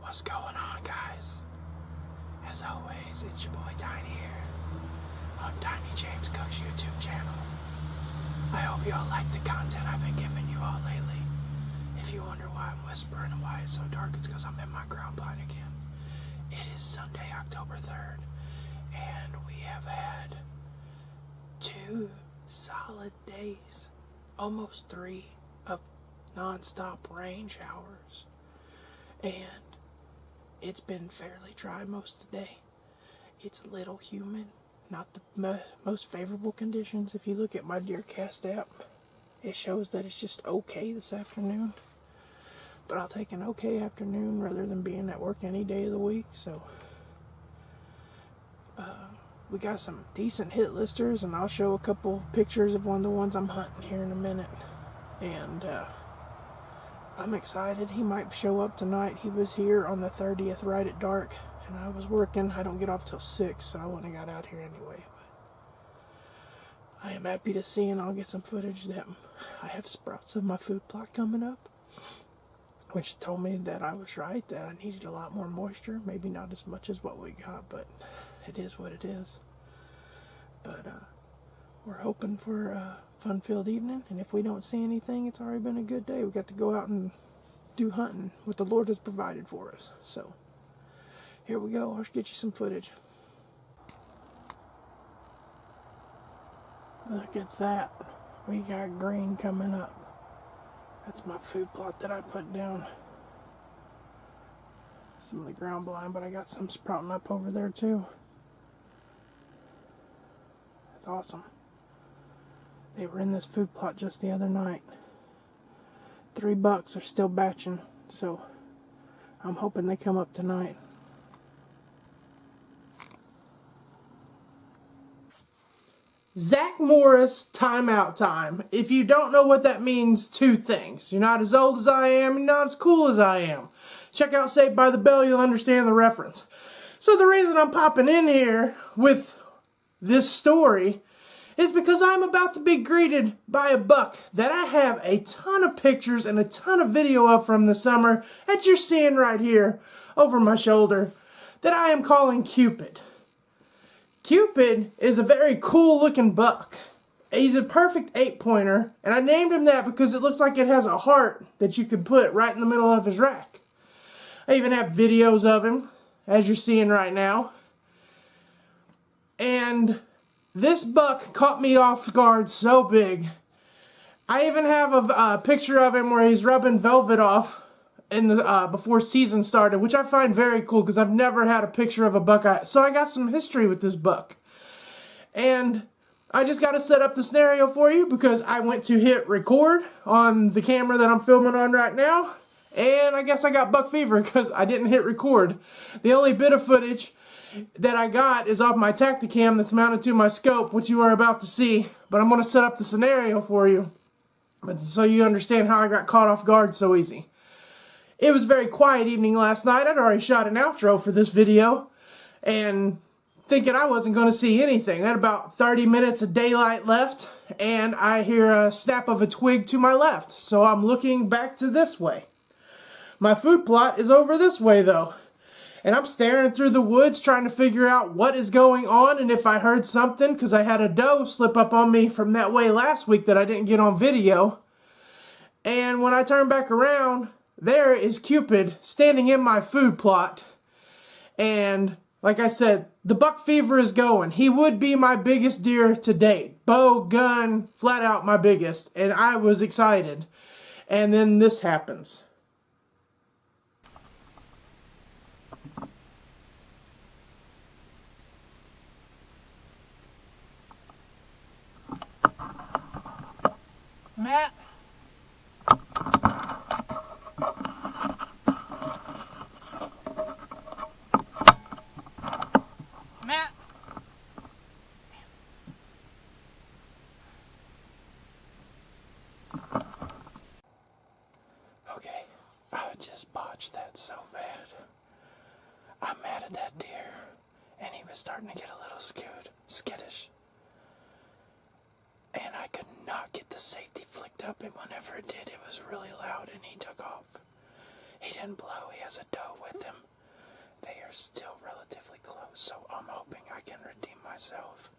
What's going on, guys? As always, it's your boy Tiny here on Tiny James Cook's YouTube channel. I hope you all like the content I've been giving you all lately. If you wonder why I'm whispering and why it's so dark, it's because I'm in my ground blind again. It is Sunday, October 3rd, and we have had 2 solid days, almost 3, of non-stop rain showers. And it's been fairly dry most of the day. It's a little humid, not the most favorable conditions. If you look at my Deercast app, it shows that it's just okay this afternoon. But I'll take an okay afternoon rather than being at work any day of the week. So we got some decent hit listers, and I'll show a couple pictures of one of the ones I'm hunting here in a minute. And I'm excited. He might show up tonight. He was here on the 30th right at dark, and I was working. I don't get off till 6, so I wouldn't have got out here anyway. But I am happy to see, and I'll get some footage that I have sprouts of my food plot coming up, which told me that I was right, that I needed a lot more moisture. Maybe not as much as what we got, but it is what it is. But we're hoping for a fun-filled evening, and if we don't see anything, it's already been a good day. We got to go out and do hunting, what the Lord has provided for us. So here we go. I'll get you some footage. Look at that. We got green coming up. That's my food plot that I put down. Some of the ground blind, but I got some sprouting up over there too. That's awesome. They were in this food plot just the other night. 3 bucks are still batching, so I'm hoping they come up tonight. Zach Morris timeout time. If you don't know what that means, 2 things. You're not as old as I am, and not as cool as I am. Check out Saved by the Bell, you'll understand the reference. So the reason I'm popping in here with this story is because I'm about to be greeted by a buck that I have a ton of pictures and a ton of video of from the summer that you're seeing right here over my shoulder that I am calling Cupid. Cupid is a very cool looking buck. He's a perfect 8-pointer, and I named him that because it looks like it has a heart that you could put right in the middle of his rack. I even have videos of him, as you're seeing right now. And this buck caught me off guard so big. I even have a picture of him where he's rubbing velvet off in the before season started, which I find very cool because I've never had a picture of a buck. So I got some history with this buck. And I just got to set up the scenario for you because I went to hit record on the camera that I'm filming on right now. And I guess I got buck fever because I didn't hit record. The only bit of footage that I got is off my Tacticam that's mounted to my scope, which you are about to see. But I'm going to set up the scenario for you so you understand how I got caught off guard so easy. It was a very quiet evening last night. I'd already shot an outro for this video, and thinking I wasn't going to see anything. I had about 30 minutes of daylight left, and I hear a snap of a twig to my left. So I'm looking back to this way. My food plot is over this way though. And I'm staring through the woods trying to figure out what is going on and if I heard something, because I had a doe slip up on me from that way last week that I didn't get on video. And when I turn back around, there is Cupid standing in my food plot. And like I said, the buck fever is going. He would be my biggest deer to date. Bow, gun, flat out my biggest. And I was excited. And then this happens. Matt? Matt? Okay, I just botched that so bad. I'm mad at that deer, and he was starting to get a little skittish. And I could not get the safety flicked up, and whenever it did, it was really loud and he took off. He didn't blow. He has a doe with him. They are still relatively close, so I'm hoping I can redeem myself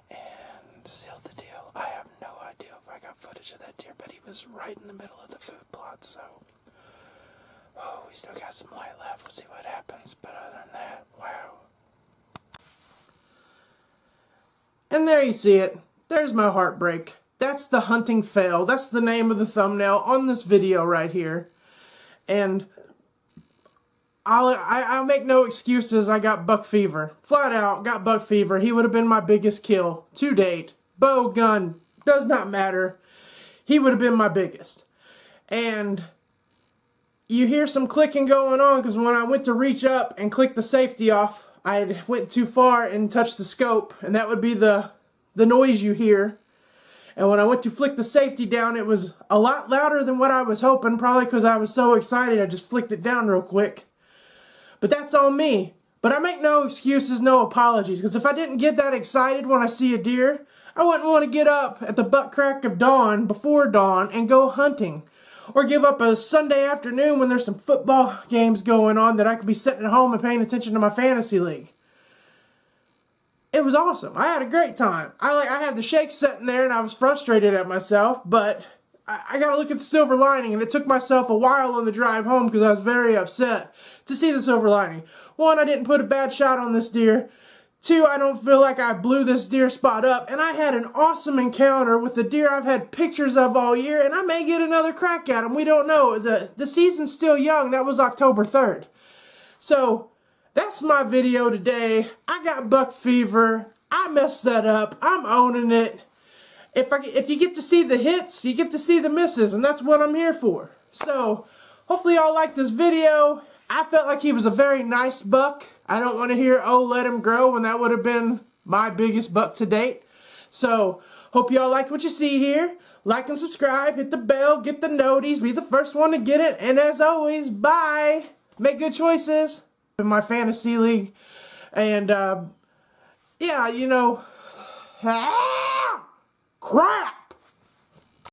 and seal the deal. I have no idea if I got footage of that deer, but he was right in the middle of the food plot, so... Oh, we still got some light left. We'll see what happens, but other than that, wow. And there you see it. There's my heartbreak. That's the hunting fail. That's the name of the thumbnail on this video right here. And I'll make no excuses. I got buck fever. Flat out, got buck fever. He would have been my biggest kill to date. Bow, gun, does not matter. He would have been my biggest. And you hear some clicking going on because when I went to reach up and click the safety off, I went too far and touched the scope, and that would be the noise you hear. And when I went to flick the safety down, it was a lot louder than what I was hoping, probably because I was so excited I just flicked it down real quick. But that's on me. But I make no excuses, no apologies, because if I didn't get that excited when I see a deer, I wouldn't want to get up at the butt crack of dawn, before dawn, and go hunting. Or give up a Sunday afternoon when there's some football games going on that I could be sitting at home and paying attention to my fantasy league. It was awesome. I had a great time. I had the shakes sitting there and I was frustrated at myself, but I got to look at the silver lining, and it took myself a while on the drive home because I was very upset to see the silver lining. One, I didn't put a bad shot on this deer. Two, I don't feel like I blew this deer spot up, and I had an awesome encounter with the deer I've had pictures of all year, and I may get another crack at him. We don't know. The season's still young. That was October 3rd. So, that's my video today. I got buck fever. I messed that up. I'm owning it. If you get to see the hits, you get to see the misses, and that's what I'm here for. So, hopefully y'all like this video. I felt like he was a very nice buck. I don't want to hear, oh, let him grow, when that would have been my biggest buck to date. So, hope y'all like what you see here. Like and subscribe, hit the bell, get the noties, be the first one to get it. And as always, bye. Make good choices in my fantasy league. And, yeah, you know, crap.